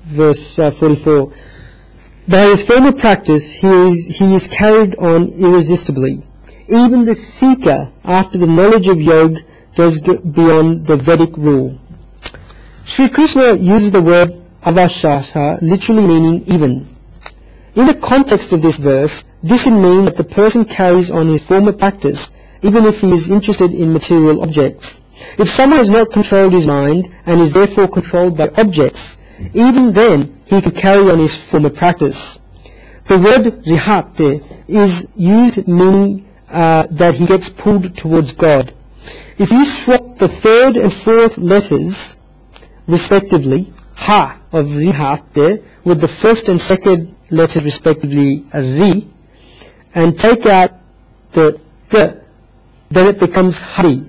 verse 44. By his former practice, he is carried on irresistibly. Even the seeker after the knowledge of yoga does go beyond the Vedic rule. Sri Krishna uses the word avashasha, literally meaning even. In the context of this verse, this would mean that the person carries on his former practice, even if he is interested in material objects. If someone has not controlled his mind and is therefore controlled by objects, even then he can carry on his former practice. The word rihate is used meaning that he gets pulled towards God. If you swap the third and fourth letters, respectively, ha of rihate, with the first and second letters, respectively, ri, and take out the d, then it becomes Hari,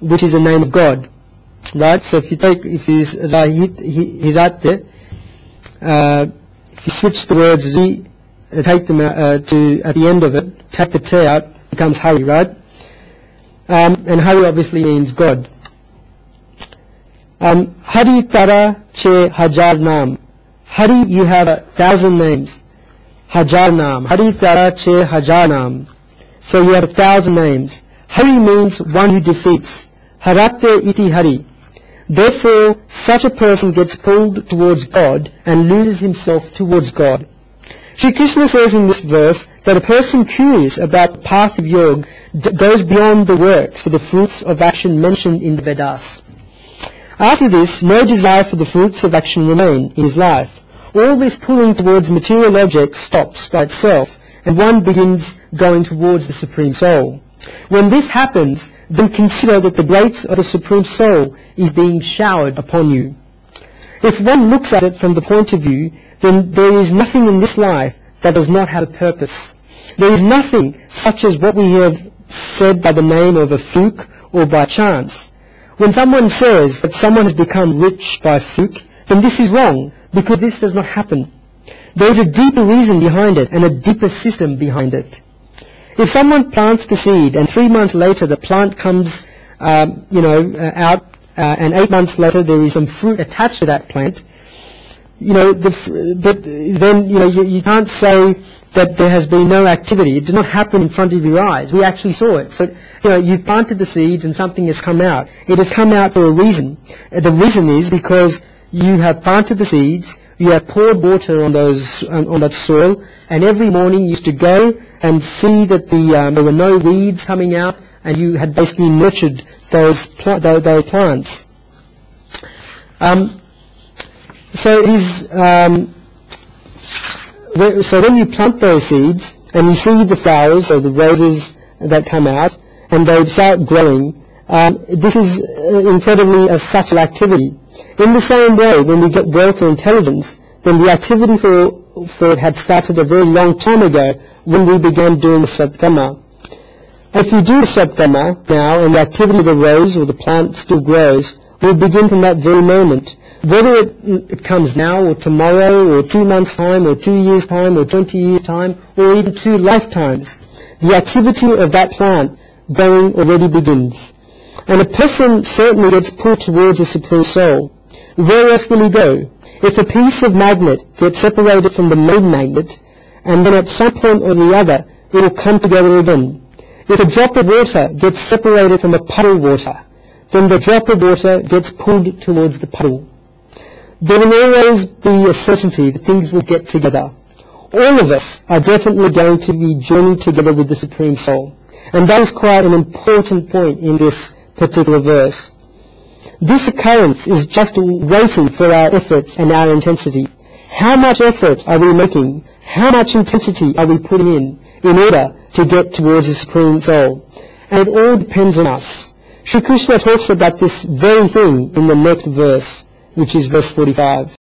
which is the name of God. Right? So if you if you switch the words ri, take them out, to at the end of it, take the t out, it becomes Hari, right? And Hari obviously means God. Hari tara che hajar naam. Hari, you have 1,000 names. Hajar naam. Hari tara che hajar naam. So you have 1,000 names. Hari means one who defeats. Harate iti Hari. Therefore, such a person gets pulled towards God and loses himself towards God. Sri Krishna says in this verse that a person curious about the path of yoga goes beyond the works for the fruits of action mentioned in the Vedas. After this, no desire for the fruits of action remain in his life. All this pulling towards material objects stops by itself, and one begins going towards the Supreme Soul. When this happens, then consider that the grace of the Supreme Soul is being showered upon you. If one looks at it from the point of view, then there is nothing in this life that does not have a purpose. There is nothing such as what we have said by the name of a fluke or by chance. When someone says that someone has become rich by fluke, then this is wrong, because this does not happen. There is a deeper reason behind it and a deeper system behind it. If someone plants the seed and 3 months later the plant comes out, and 8 months later there is some fruit attached to that plant, but then you can't say that there has been no activity. It did not happen in front of your eyes. We actually saw it. So you've planted the seeds and something has come out. It has come out for a reason. The reason is because you have planted the seeds, you have poured water on that soil, and every morning you used to go and see that there were no weeds coming out, and you had basically nurtured those plants. So when you plant those seeds and you see the flowers or the roses that come out and they start growing, this is incredibly a subtle activity. In the same way, when we get wealth or intelligence, then the activity for it had started a very long time ago when we began doing the sadgama. If you do the sadgama now and the activity of the rose or the plant still grows, will begin from that very moment. Whether it comes now or tomorrow or 2 months' time or 2 years' time or 20 years' time or even 2 lifetimes, the activity of that plant growing already begins. And a person certainly gets pulled towards the Supreme Soul. Where else will he go? If a piece of magnet gets separated from the main magnet, and then at some point or the other it will come together again. If a drop of water gets separated from a puddle of water, then the drop of water gets pulled towards the puddle. There will always be a certainty that things will get together. All of us are definitely going to be journeying together with the Supreme Soul. And that is quite an important point in this particular verse. This occurrence is just waiting for our efforts and our intensity. How much effort are we making? How much intensity are we putting in order to get towards the Supreme Soul? And it all depends on us. Sri Krishna talks about this very thing in the next verse, which is verse 45.